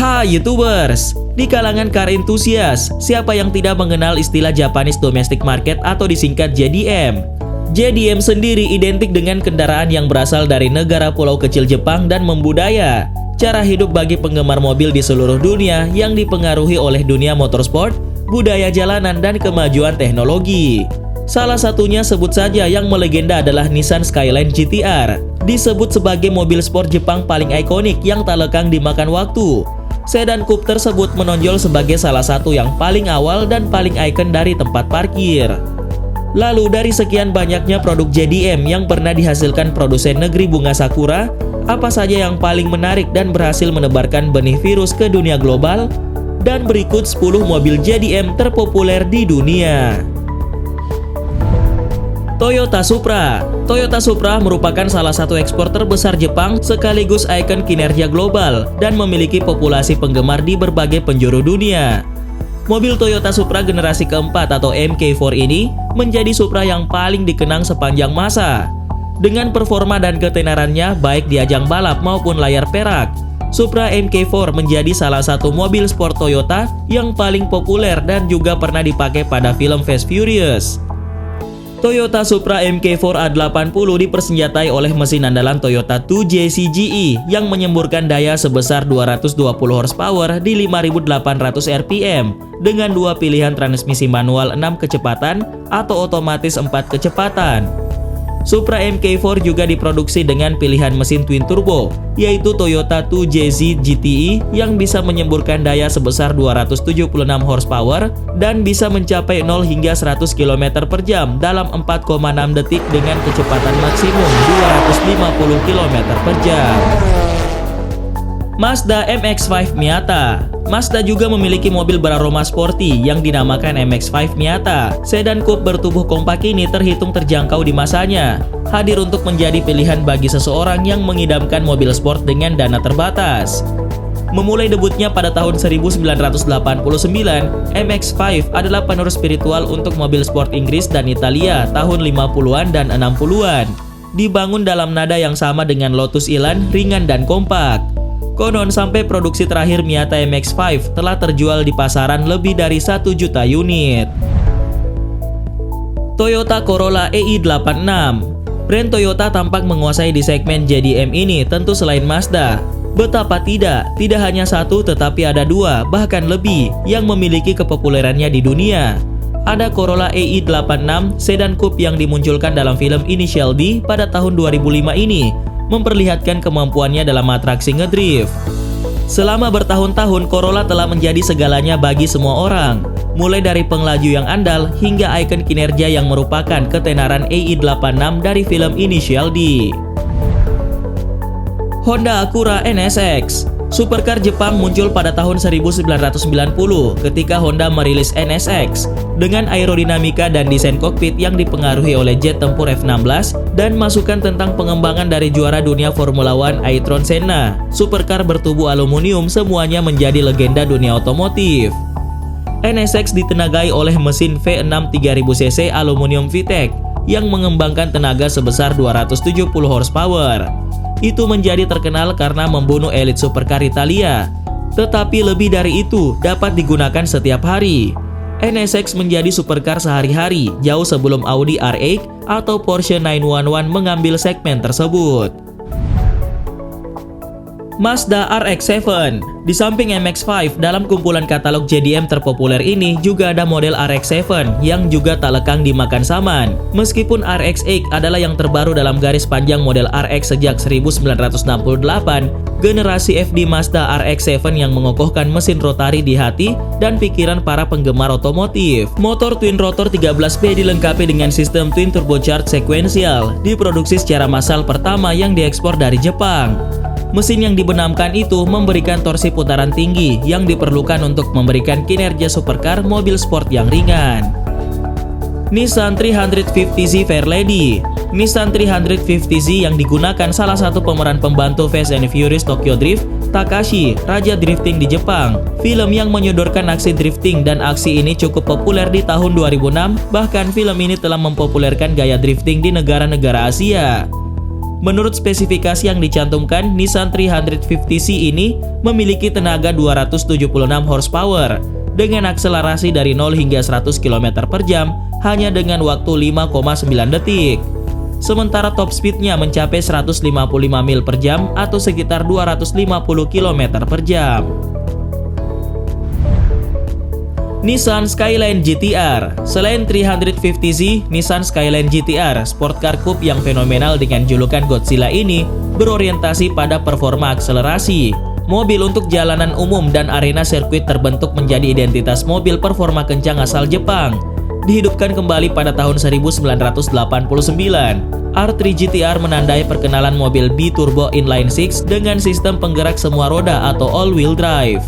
Hai YouTubers! Di kalangan car enthusiast, siapa yang tidak mengenal istilah Japanese Domestic Market atau disingkat JDM? JDM sendiri identik dengan kendaraan yang berasal dari negara pulau kecil Jepang dan membudaya. Cara hidup bagi penggemar mobil di seluruh dunia yang dipengaruhi oleh dunia motorsport, budaya jalanan, dan kemajuan teknologi. Salah satunya sebut saja yang melegenda adalah Nissan Skyline GT-R. Disebut sebagai mobil sport Jepang paling ikonik yang tak lekang dimakan waktu. Sedan coupe tersebut menonjol sebagai salah satu yang paling awal dan paling ikon dari tempat parkir. Lalu dari sekian banyaknya produk JDM yang pernah dihasilkan produsen negeri bunga Sakura, apa saja yang paling menarik dan berhasil menebarkan benih virus ke dunia global? Dan berikut 10 mobil JDM terpopuler di dunia. Toyota Supra. Toyota Supra merupakan salah satu ekspor terbesar Jepang sekaligus ikon kinerja global dan memiliki populasi penggemar di berbagai penjuru dunia. Mobil Toyota Supra generasi keempat atau MK4 ini menjadi Supra yang paling dikenang sepanjang masa. Dengan performa dan ketenarannya baik di ajang balap maupun layar perak, Supra MK4 menjadi salah satu mobil sport Toyota yang paling populer dan juga pernah dipakai pada film Fast Furious. Toyota Supra MK4 A80 dipersenjatai oleh mesin andalan Toyota 2JZ GE yang menyemburkan daya sebesar 220 horsepower di 5.800 rpm dengan dua pilihan transmisi manual 6 kecepatan atau otomatis 4 kecepatan. Supra MK4 juga diproduksi dengan pilihan mesin twin turbo, yaitu Toyota 2JZ GTE yang bisa menyemburkan daya sebesar 276 horsepower dan bisa mencapai 0 hingga 100 km per jam dalam 4,6 detik dengan kecepatan maksimum 250 km per jam. Mazda MX-5 Miata. Mazda juga memiliki mobil beraroma sporty yang dinamakan MX-5 Miata. Sedan coupe bertubuh kompak ini terhitung terjangkau di masanya, hadir untuk menjadi pilihan bagi seseorang yang mengidamkan mobil sport dengan dana terbatas. Memulai debutnya pada tahun 1989, MX-5 adalah penerus spiritual untuk mobil sport Inggris dan Italia tahun 50-an dan 60-an. Dibangun dalam nada yang sama dengan Lotus Elan, ringan dan kompak. Konon sampai produksi terakhir Miata MX-5 telah terjual di pasaran lebih dari 1 juta unit. Toyota Corolla EI86. Brand Toyota tampak menguasai di segmen JDM ini tentu selain Mazda. Betapa tidak hanya satu tetapi ada dua, bahkan lebih, yang memiliki kepopulerannya di dunia. Ada Corolla EI86, sedan coupe yang dimunculkan dalam film Initial D pada tahun 2005 ini, memperlihatkan kemampuannya dalam atraksi ngedrift. Selama bertahun-tahun, Corolla telah menjadi segalanya bagi semua orang, mulai dari pengelaju yang andal hingga ikon kinerja yang merupakan ketenaran EI86 dari film Initial D. Honda Acura NSX. Supercar Jepang muncul pada tahun 1990 ketika Honda merilis NSX dengan aerodinamika dan desain kokpit yang dipengaruhi oleh jet tempur F-16 dan masukan tentang pengembangan dari juara dunia Formula One Ayrton Senna. Supercar bertubuh aluminium semuanya menjadi legenda dunia otomotif. NSX ditenagai oleh mesin V6 3000cc aluminium VTEC yang mengembangkan tenaga sebesar 270 horsepower. Itu menjadi terkenal karena membunuh elit supercar Italia. Tetapi lebih dari itu, dapat digunakan setiap hari. NSX menjadi supercar sehari-hari, jauh sebelum Audi R8 atau Porsche 911 mengambil segmen tersebut. Mazda RX-7. Di samping MX-5, dalam kumpulan katalog JDM terpopuler ini juga ada model RX-7 yang juga tak lekang dimakan saman. Meskipun RX-8 adalah yang terbaru dalam garis panjang model RX sejak 1968, generasi FD Mazda RX-7 yang mengokohkan mesin rotari di hati dan pikiran para penggemar otomotif. Motor twin rotor 13P dilengkapi dengan sistem twin turbocharged sequential, diproduksi secara massal pertama yang diekspor dari Jepang. Mesin yang dibenamkan itu memberikan torsi putaran tinggi yang diperlukan untuk memberikan kinerja supercar mobil sport yang ringan. Nissan 350Z Fairlady. Nissan 350Z yang digunakan salah satu pemeran pembantu Fast and Furious Tokyo Drift, Takashi, raja drifting di Jepang. Film yang menyodorkan aksi drifting dan aksi ini cukup populer di tahun 2006, bahkan film ini telah mempopulerkan gaya drifting di negara-negara Asia. Menurut spesifikasi yang dicantumkan, Nissan 350C ini memiliki tenaga 276 horsepower dengan akselerasi dari 0 hingga 100 km per jam hanya dengan waktu 5,9 detik. Sementara top speednya mencapai 155 mil per jam atau sekitar 250 km per jam. Nissan Skyline GT-R. Selain 350Z, Nissan Skyline GT-R, sport car coupe yang fenomenal dengan julukan Godzilla ini, berorientasi pada performa akselerasi. Mobil untuk jalanan umum dan arena sirkuit terbentuk menjadi identitas mobil performa kencang asal Jepang. Dihidupkan kembali pada tahun 1989, R3 GT-R menandai perkenalan mobil B-Turbo Inline 6 dengan sistem penggerak semua roda atau all-wheel drive.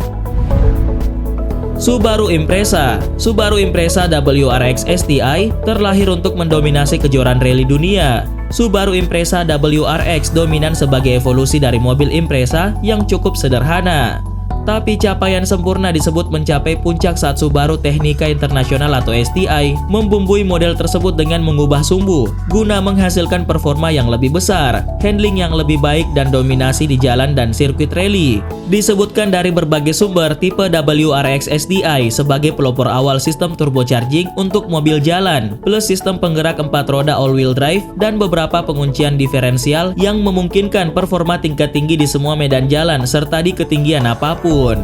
Subaru Impreza. Subaru Impreza WRX STI terlahir untuk mendominasi kejuaraan rally dunia. Subaru Impreza WRX dominan sebagai evolusi dari mobil Impreza yang cukup sederhana. Tapi capaian sempurna disebut mencapai puncak saat Subaru Technica International atau STI membumbui model tersebut dengan mengubah sumbu guna menghasilkan performa yang lebih besar, handling yang lebih baik, dan dominasi di jalan dan sirkuit rally. Disebutkan dari berbagai sumber, tipe WRX STI sebagai pelopor awal sistem turbocharging untuk mobil jalan, plus sistem penggerak 4 roda all-wheel drive dan beberapa penguncian diferensial yang memungkinkan performa tingkat tinggi di semua medan jalan serta di ketinggian apapun.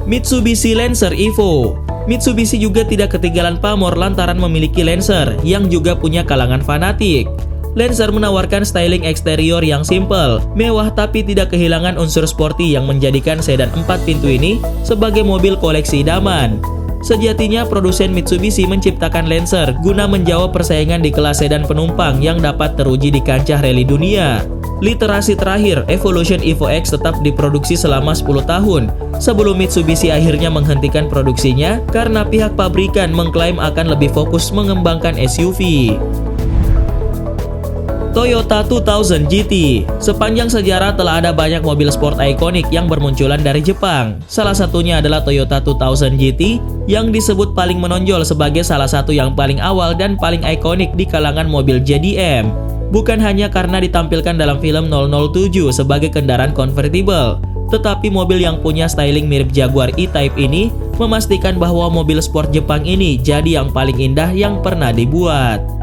Mitsubishi Lancer Evo. Mitsubishi juga tidak ketinggalan pamor lantaran memiliki Lancer yang juga punya kalangan fanatik. Lancer menawarkan styling eksterior yang simple, mewah tapi tidak kehilangan unsur sporty yang menjadikan sedan 4 pintu ini sebagai mobil koleksi idaman. Sejatinya produsen Mitsubishi menciptakan Lancer guna menjawab persaingan di kelas sedan penumpang yang dapat teruji di kancah rally dunia. Literasi terakhir, Evolution Evo X tetap diproduksi selama 10 tahun sebelum Mitsubishi akhirnya menghentikan produksinya karena pihak pabrikan mengklaim akan lebih fokus mengembangkan SUV. Toyota 2000 GT. Sepanjang sejarah telah ada banyak mobil sport ikonik yang bermunculan dari Jepang. Salah satunya adalah Toyota 2000 GT yang disebut paling menonjol sebagai salah satu yang paling awal dan paling ikonik di kalangan mobil JDM. Bukan hanya karena ditampilkan dalam film 007 sebagai kendaraan konvertibel, tetapi mobil yang punya styling mirip Jaguar E-Type ini memastikan bahwa mobil sport Jepang ini jadi yang paling indah yang pernah dibuat.